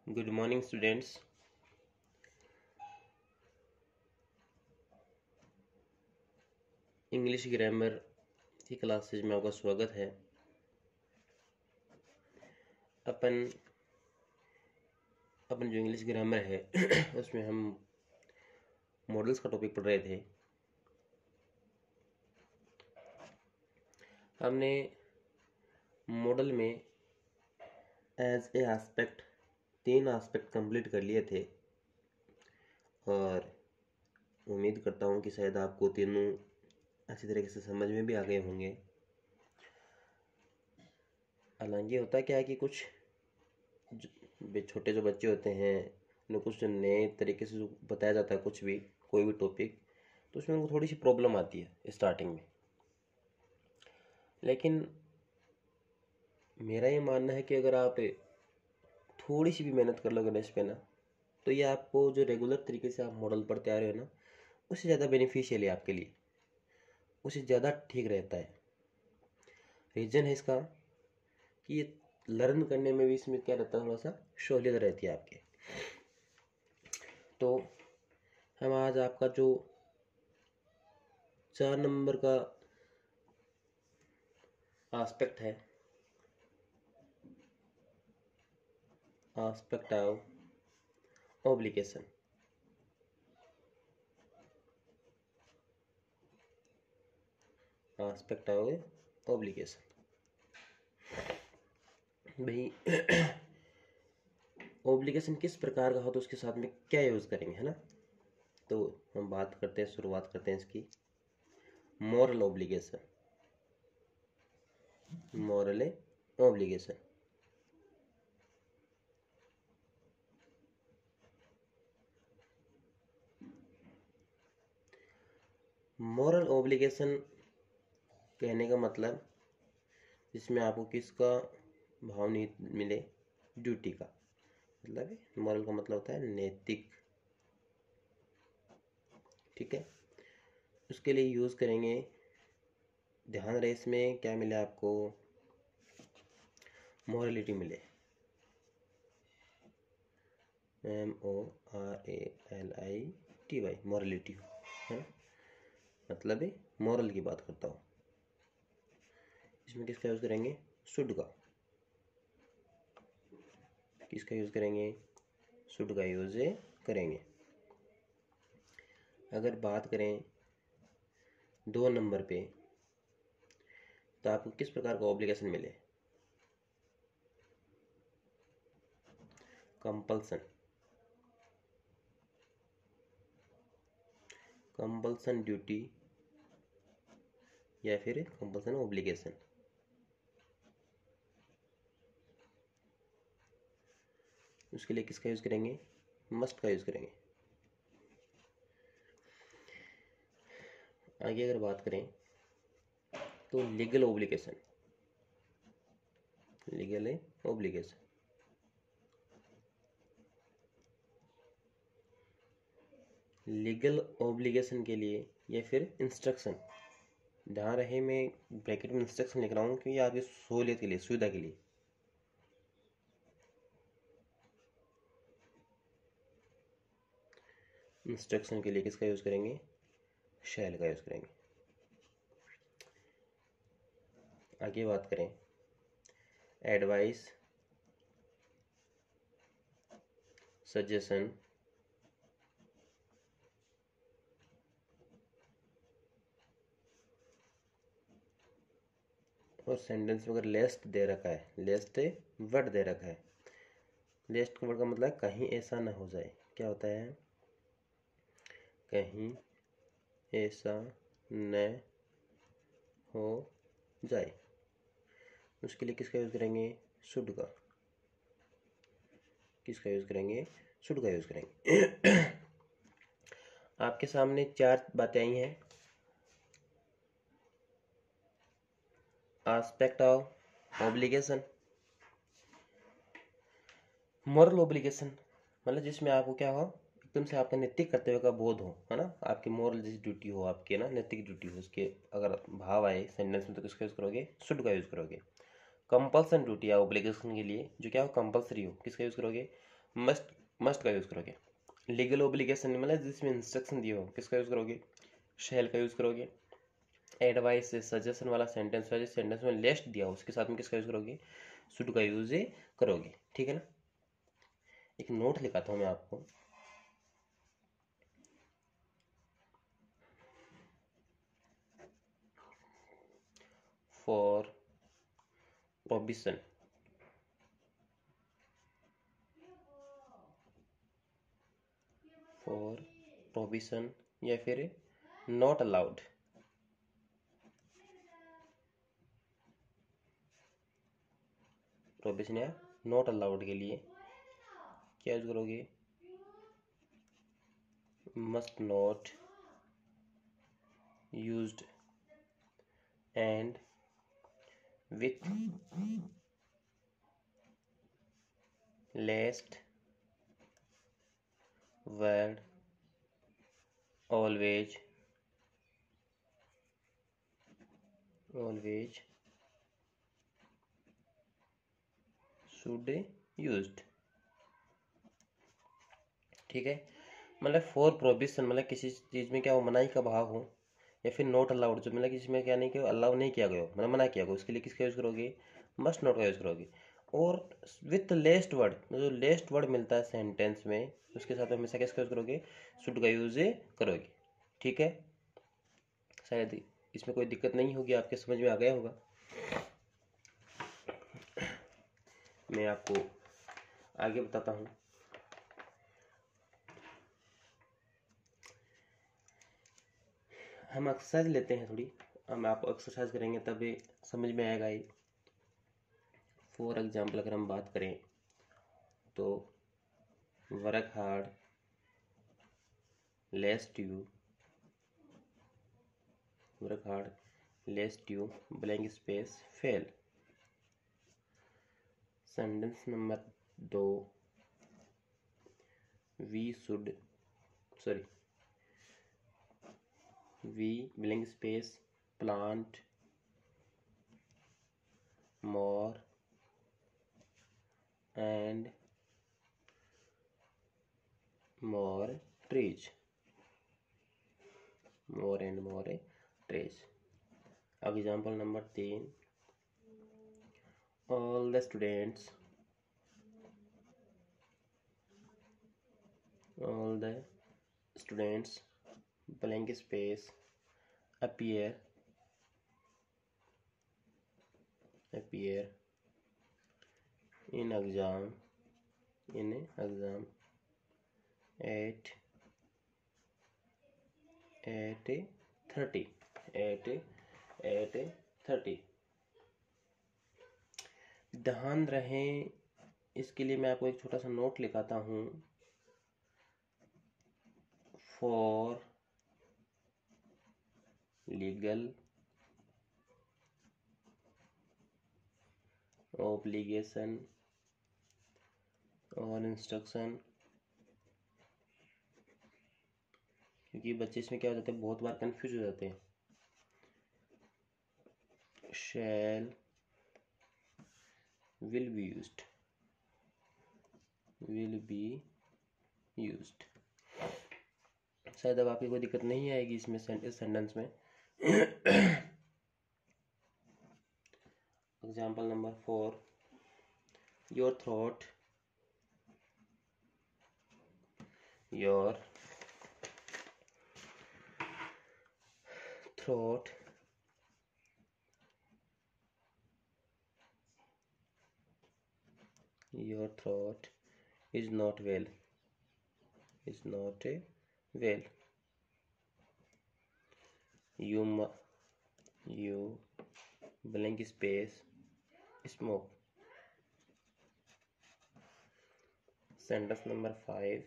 Good morning students. English grammar की classes में आपका स्वागत है। अपन जो इंग्लिश ग्रामर है उसमें हम मॉडल्स का टॉपिक पढ़ रहे थे। हमने मॉडल में as a aspect 3 aspect complete कर लिए थे और उम्मीद करता हूँ कि शायद आपको तीनों अच्छी तरीके से समझ में भी आ गए होंगे। हालांकि होता क्या है कि कुछ छोटे जो बच्चे होते हैं उन्हें कुछ नए तरीके से जो बताया जाता है कुछ भी कोई भी टॉपिक, तो उसमें उनको थोड़ी सी प्रॉब्लम आती है स्टार्टिंग में। लेकिन मेरा ये मानना है कि अगर आप थोड़ी सी भी मेहनत कर लोगे ना इस पे ना, तो ये आपको जो रेगुलर तरीके से आप मॉडल पढ़ते आ रहे हो ना, उससे ज़्यादा बेनिफिशियल है आपके लिए, उससे ज़्यादा ठीक रहता है। रीज़न है इसका कि ये लर्न करने में भी इसमें क्या रहता है, थोड़ा सा सहूलियत रहती है आपके। तो हम आज आपका जो 4 नंबर का एस्पेक्ट है, aspect of obligation, aspect of obligation भाई ऑब्लिगेशन किस प्रकार का हो तो उसके साथ में क्या यूज़ करेंगे, है ना। तो हम बात करते हैं, शुरुआत करते हैं इसकी। Moral obligation, moral obligation. Moral obligation कहने का मतलब जिसमें आपको किसका भाव नहीं मिले, ड्यूटी का मतलब है। मॉरल का मतलब होता है नैतिक, ठीक है। उसके लिए यूज़ करेंगे, ध्यान रहे इसमें क्या मिले आपको, मॉरलिटी मिले, MORALITY, मॉरलिटी, है ना। मतलब है मॉरल की बात करता हूँ। इसमें किसका यूज़ करेंगे, शुड का। किसका यूज़ करेंगे, शुड का यूज़ करेंगे। अगर बात करें 2 नंबर पे, तो आपको किस प्रकार का ऑब्लिगेशन मिले, कंपल्सन, कंपल्सन ड्यूटी या फिर कंपल्सन ऑब्लिगेशन। उसके लिए किसका यूज़ करेंगे, मस्ट का यूज़ करेंगे। आगे अगर बात करें तो legal obligation, legal obligation, legal obligation के लिए या फिर इंस्ट्रक्शन, ध्यान रहे मैं ब्रैकेट में इंस्ट्रक्शन लिख रहा हूँ क्योंकि आपकी सहूलियत के लिए, सुविधा के लिए। इंस्ट्रक्शन के लिए किसका यूज़ करेंगे, शैल का यूज़ करेंगे। आगे बात करें एडवाइस, सजेशन, और सेंटेंस में अगर लेस्ट दे रखा है, लेस्ट वर्ड दे रखा है, लेस्ट वर्ड का मतलब कहीं ऐसा ना हो जाए, क्या होता है, कहीं ऐसा न हो जाए। उसके लिए किसका यूज़ करेंगे, शुड का। किसका यूज़ करेंगे, शुड का यूज़ करेंगे। आपके सामने 4 बातें आई हैं। Aspect of obligation, moral obligation मतलब जिसमें आपको क्या हो, एकदम से आपका नैतिक कर्तव्य का बोध हो, है ना। आपकी मॉरल जैसी ड्यूटी हो, आपकी ना नैतिक ड्यूटी हो, उसके अगर भाव आए सेंटेंस में तो किसका यूज़ करोगे, शुड का यूज़ करोगे। कंपल्सन ड्यूटी या ऑब्लिगेशन के लिए जो क्या हो, कंपल्सरी हो, किसका यूज़ करोगे, मस्ट, मस्ट का यूज़ करोगे। लीगल ओब्लिगेशन मतलब जिसमें इंस्ट्रक्शन दिए हो, किसका यूज़ करोगे? शैल का यूज़ करोगे। एडवाइस सजेशन वाला सेंटेंस है, जिस सेंटेंस में लेस्ट दिया हो उसके साथ में किसका यूज़ करोगे? शुड का यूज़ करोगे। ठीक है ना। एक नोट लिखाता हूँ मैं आपको। फॉर प्रोविजन, फॉर प्रोविजन या फिर नॉट अलाउड, प्रोविजन या नॉट अलाउड के लिए क्या यूज करोगे? Must not used and with least word always, always should used. ठीक है। मतलब फॉर प्रोविजन मतलब किसी चीज़ में क्या हो, मनाही का भाव हो, या फिर नॉट अलाउड जो मतलब किसी में क्या नहीं कि अलाउ नहीं किया गया हो, मतलब मना किया गया, उसके लिए किसका यूज़ करोगे? मस्ट नॉट का यूज़ करोगे। और विथ लेस्ट वर्ड, जो लेस्ट वर्ड मिलता है सेंटेंस में उसके साथ में हमेशा किसका यूज़ करोगे? शुड का यूज़ करोगे। ठीक है। शायद इसमें कोई दिक्कत नहीं होगी, आपके समझ में आ गया होगा। मैं आपको आगे बताता हूँ। हम एक्सरसाइज लेते हैं थोड़ी, हम आप एक्सरसाइज करेंगे तब समझ में आएगा ये। फॉर एग्जाम्पल अगर हम बात करें तो work hard lest you, work hard lest you blank space fail. Sentence number 2, we should, sorry, we blank space plant more and more trees, more and more trees. Example number 3, all the students, all the students blank space appear, appear in exam, in exam at 30, at 30। ध्यान रहे, इसके लिए मैं आपको एक छोटा सा note लिखाता हूँ। फॉर लीगल ऑब्लिगेशन और इंस्ट्रक्शन, क्योंकि बच्चे इसमें क्या हो जाते हैं, बहुत बार कंफ्यूज हो जाते हैं। शैल will be used, will be used. शायद अब आपकी कोई दिक्कत नहीं आएगी इसमें, इस सेंटेंस में। Example number 4, your throat, your throat your throat is not well, is not well. You blank space smoke. Sentence number 5,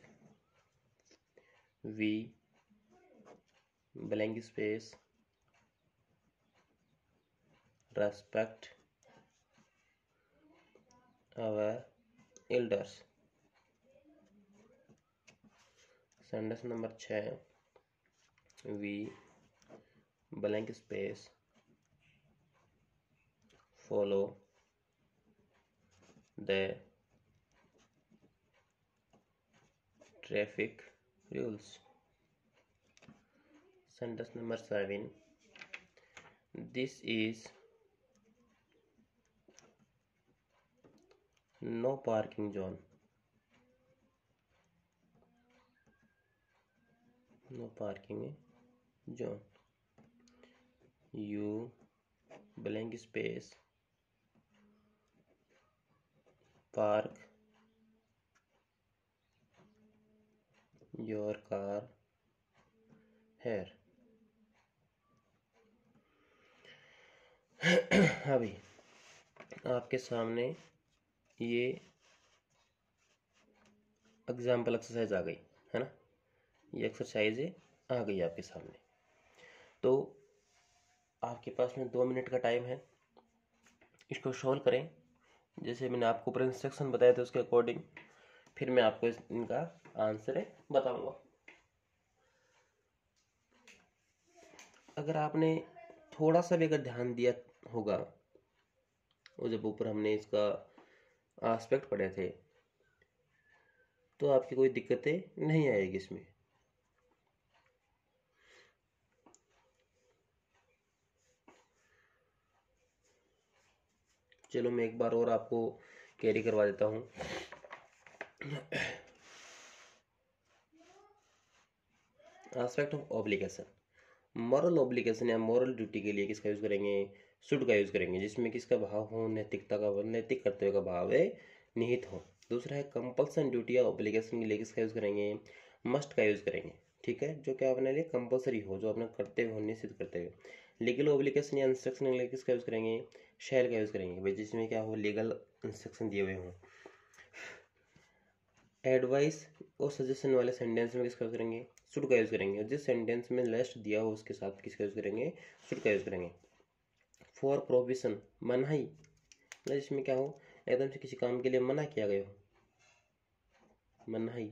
we blank space respect our elders. Sentence number 6, we blank space follow the traffic rules. Sentence number 7, this is no parking zone. No parking zone. You blank space park your car here। अभी आपके सामने ये example exercise आ गई है ना, ये exercise आ गई आपके सामने। तो आपके पास में 2 मिनट का टाइम है, इसको सॉल्व करें जैसे मैंने आपको ऊपर इंस्ट्रक्शन बताए थे उसके अकॉर्डिंग, फिर मैं आपको इनका आंसर बताऊंगा। अगर आपने थोड़ा सा भी अगर ध्यान दिया होगा, वो जब ऊपर हमने इसका एस्पेक्ट पढ़े थे, तो आपकी कोई दिक्कतें नहीं आएगी इसमें। चलो मैं एक बार और आपको कैरी करवा देता हूँ। Aspect of obligation. Moral obligation या मॉरल ड्यूटी के लिए किसका यूज करेंगे? शुड का यूज करेंगे, जिसमें किसका भाव हो? नैतिकता का, नैतिक कर्तव्य का भाव है निहित हो। दूसरा है कंपल्सन ड्यूटी या ऑब्लिगेशन के लिए किसका यूज करेंगे? मस्ट का यूज करेंगे। ठीक है, जो क्या अपने लिए कंपल्सरी हो, जो अपना कर्तव्य हो, निश्चित कर्तव्य। लीगल ऑब्लिगेशन या इंस्ट्रक्शन के लिए किसका यूज करेंगे? शैल का यूज करेंगे भाई, जिसमें क्या हो? लीगल इंस्ट्रक्शन दिए हुए हों। एडवाइस और सजेशन वाले सेंटेंस में किसका यूज करेंगे? शुड का यूज करेंगे। जिस सेंटेंस में लेस्ट दिया हो उसके साथ किसका यूज करेंगे? शुड का यूज करेंगे। फॉर प्रोविजन, मनाही, मतलब जिसमें क्या हो? एकदम से किसी काम के लिए मना किया गया हो, मनाही।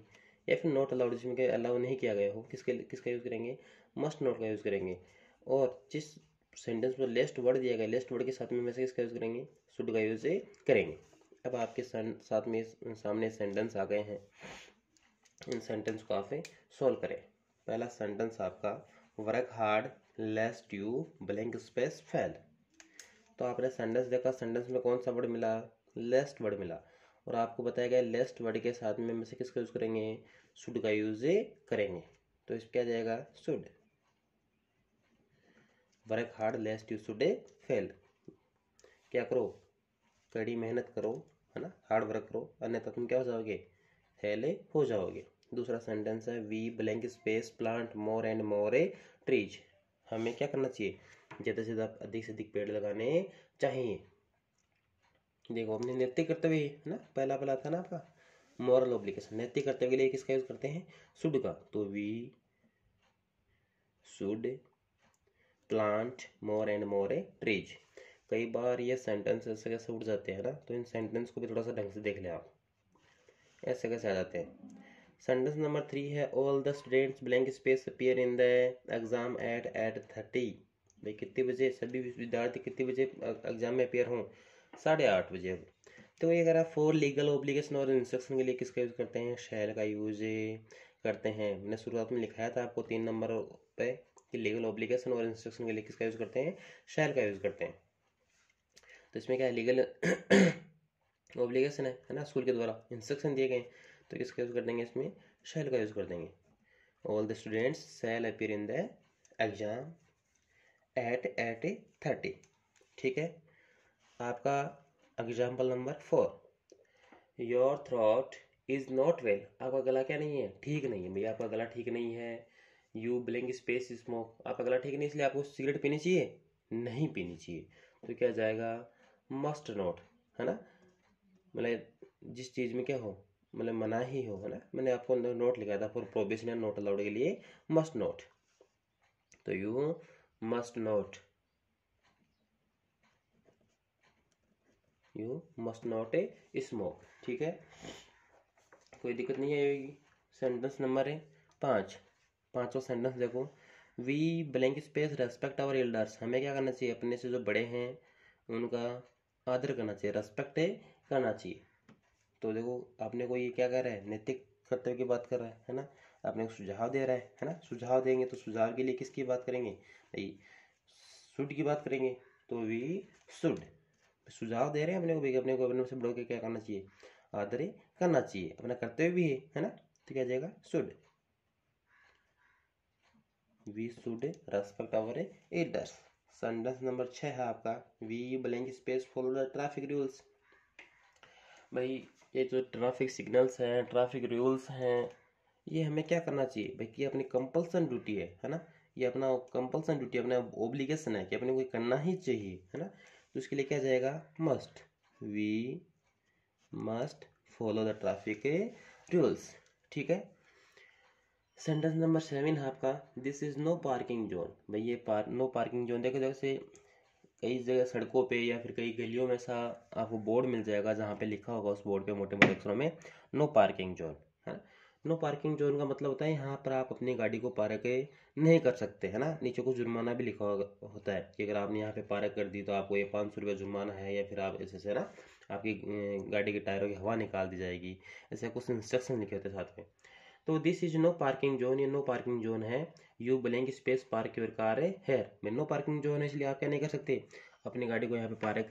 या फिर नॉट अलाउड, जिसमें क्या अलाउ नहीं किया गया हो, किसका यूज करेंगे? मस्ट नॉट का यूज करेंगे। और जिस सेंटेंस में लेस्ट वर्ड दिया गया, लेस्ट वर्ड के साथ में से किसका यूज करेंगे? शुड का यूज करेंगे। अब आपके साथ में सामने सेंटेंस आ गए हैं, इन सेंटेंस को आप सॉल्व करें। पहला सेंटेंस आपका, work hard lest you blank space fail. तो आपने सेंटेंस देखा, सेंटेंस में कौन सा वर्ड मिला? लेस्ट वर्ड मिला। और आपको बताया गया लेस्ट वर्ड के साथ में से किसका यूज करेंगे? शुड का यूज करेंगे। तो इस क्या जाएगा? Should. Work hard lest you should fail. क्या करो? कड़ी मेहनत करो, है ना, हार्ड वर्क करो, अन्यथा तुम क्या हो जाओगे? फेल हो जाओगे। दूसरा सेंटेंस है, we blank space plant more and more trees. हमें क्या करना चाहिए? ज़्यादा से ज़्यादा, अधिक से अधिक पेड़ लगाने चाहिए। देखो अपने नैतिक कर्तव्य है ना, पहला पहला था ना आपका मॉरल ऑब्लिगेशन। नैतिक कर्तव्य के लिए किसका यूज करते हैं? शुड का। तो we should plant more and more trees. कई बार ये सेंटेंस ऐसे कैसे उठ जाते हैं ना, तो इन सेंटेंस को भी थोड़ा सा ढंग से देख लें आप, ऐसे कैसे आ जाते हैं। सेंटेंस नंबर 3 है, all the students blank space appear in the exam at 30। भाई कितने बजे सभी विद्यार्थी कितने बजे एग्जाम में अपीयर हों? 8:30 बजे। तो ये अगर आप फॉर लीगल ऑब्लिगेशन और इंस्ट्रक्शन के लिए किसका यूज करते हैं? शैल का यूज करते हैं। मैंने शुरुआत में लिखाया था आपको 3 नंबर पे कि लीगल ऑब्लिगेशन और इंस्ट्रक्शन के लिए किसका यूज करते हैं? शैल का यूज करते हैं। तो इसमें क्या है? लीगल ऑब्लिगेशन है ना, स्कूल के द्वारा इंस्ट्रक्शन दिए गए, तो किसका यूज कर देंगे? इसमें शैल का यूज कर देंगे। All the students shall appear in the exam at 30। ठीक है। आपका example number 4, your throat is not well. आपका गला क्या नहीं है? ठीक नहीं है भैया, आपका गला ठीक नहीं है। यू ब्लैंक स्पेस स्मोक, आपका गला ठीक नहीं, इसलिए आपको सिगरेट पीनी चाहिए? नहीं पीनी चाहिए। तो क्या जाएगा? मस्ट नॉट, है ना, मतलब जिस चीज़ में क्या हो, मतलब मना ही हो, है ना। मैंने आपको नोट लिखा था फॉर प्रोहिबिशन या नॉट अलाउड के लिए मस्ट नॉट। तो you must not, you must not smoke. ठीक है, कोई दिक्कत नहीं आएगी। सेंटेंस नंबर 5, पांचवा सेंटेंस देखो, we blank space respect our elders. हमें क्या करना चाहिए? अपने से जो बड़े हैं उनका आदर करना चाहिए, रेस्पेक्ट करना चाहिए। तो देखो आपने को ये क्या कह रहा है? नैतिक कर्तव्य की बात कर रहा है ना। आपने सुझाव दे रहा है ना। सुझाव देंगे तो सुझाव के लिए किसकी बात करेंगे भाई, शुड की बात करेंगे, तो वी शुड। सुझाव दे रहे हैं अपने को भी, अपने को अपने से बड़ों के क्या करना चाहिए, आदर करना चाहिए, अपना कर्तव्य भी है ना। तो क्या आ जाएगा, should. We should respect our elders. Sentence number 6 है आपका, we blank space follow the traffic rules. भाई ये जो ट्रैफिक सिग्नल्स हैं, ट्रैफिक रूल्स हैं, ये हमें क्या करना चाहिए भाई, कि अपनी कंपल्सन ड्यूटी है ना। ये अपना कंपल्सन ड्यूटी, अपना ओब्लिगेशन है कि अपने को करना ही चाहिए, है ना। तो इसके लिए क्या जाएगा, must. We must follow the traffic rules, ठीक है। सेंटेंस नंबर 7 है आपका, this is no parking zone. भाई ये नो पार्किंग जोन, देखो जैसे कई जगह सड़कों पे या फिर कई गलियों में सा आपको बोर्ड मिल जाएगा जहाँ पे लिखा होगा उस बोर्ड पे मोटे मोटे अक्षरों में नो पार्किंग जोन, है। नो पार्किंग जोन का मतलब होता है यहाँ पर आप अपनी गाड़ी को पार्क नहीं कर सकते, है ना। नीचे कुछ जुर्माना भी लिखा होता है कि अगर आपने यहाँ पे पार्क कर दी तो आपको ये 500 रुपये जुर्माना है, या फिर आप ऐसे से ना आपकी गाड़ी के टायरों की हवा निकाल दी जाएगी। ऐसे कुछ इंस्ट्रक्शन लिखे होते हैं साथ में। तो this is no parking zone, ये नो पार्किंग जोन है। You blank space park your car here. में नो पार्किंग जोन है, इसलिए आप क्या नहीं कर सकते, अपनी गाड़ी को यहाँ पे पार्क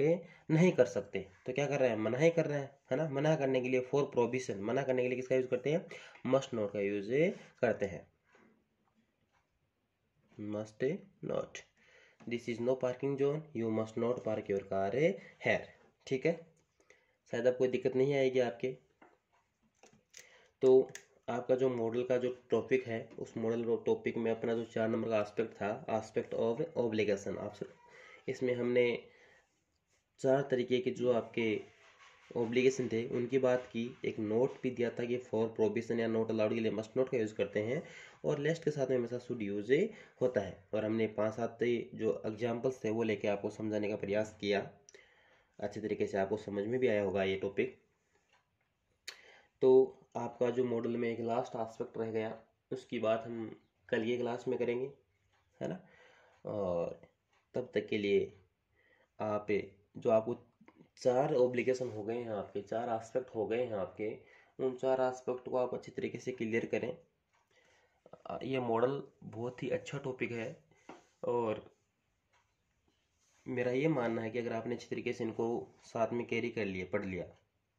नहीं कर सकते। तो क्या कर रहे हैं, मना ही कर रहे हैं, है ना। मना करने के लिए, फॉर प्रोहिबिशन, मना करने के लिए किसका यूज करते हैं, मस्ट नॉट का यूज करते हैं। Must not, this is no parking zone, you must not park your car here, ठीक है। शायद अब कोई दिक्कत नहीं आएगी आपके। तो आपका जो मॉडल का जो टॉपिक है, उस मॉडल टॉपिक में अपना जो 4 नंबर का एस्पेक्ट था, एस्पेक्ट ऑफ ऑब्लिगेशन, इसमें हमने 4 तरीके के जो आपके ऑब्लिगेशन थे उनकी बात की। एक नोट भी दिया था कि फॉर प्रोहिबिशन या नोट अलाउड के लिए मस्ट नोट का यूज़ करते हैं, और लेस्ट के साथ में हमेशा शुड यूज होता है। और हमने 5-7 जो एग्जाम्पल्स थे वो लेके आपको समझाने का प्रयास किया। अच्छे तरीके से आपको समझ में भी आया होगा ये टॉपिक। तो आपका जो मॉडल में एक लास्ट एस्पेक्ट रह गया, उसकी बात हम कल की क्लास में करेंगे, है ना। और तब तक के लिए आप जो आपको 4 ऑब्लिगेशन हो गए हैं, आपके 4 एस्पेक्ट हो गए हैं आपके, उन 4 एस्पेक्ट को आप अच्छी तरीके से क्लियर करें। ये मॉडल बहुत ही अच्छा टॉपिक है, और मेरा ये मानना है कि अगर आपने अच्छी तरीके से इनको साथ में कैरी कर लिया, पढ़ लिया,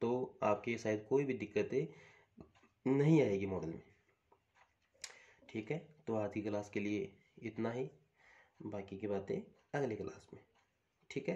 तो आपकी शायद कोई भी दिक्कतें नहीं आएगी मॉडल में, ठीक है। तो आज की क्लास के लिए इतना ही, बाकी की बातें अगली क्लास में, ठीक है।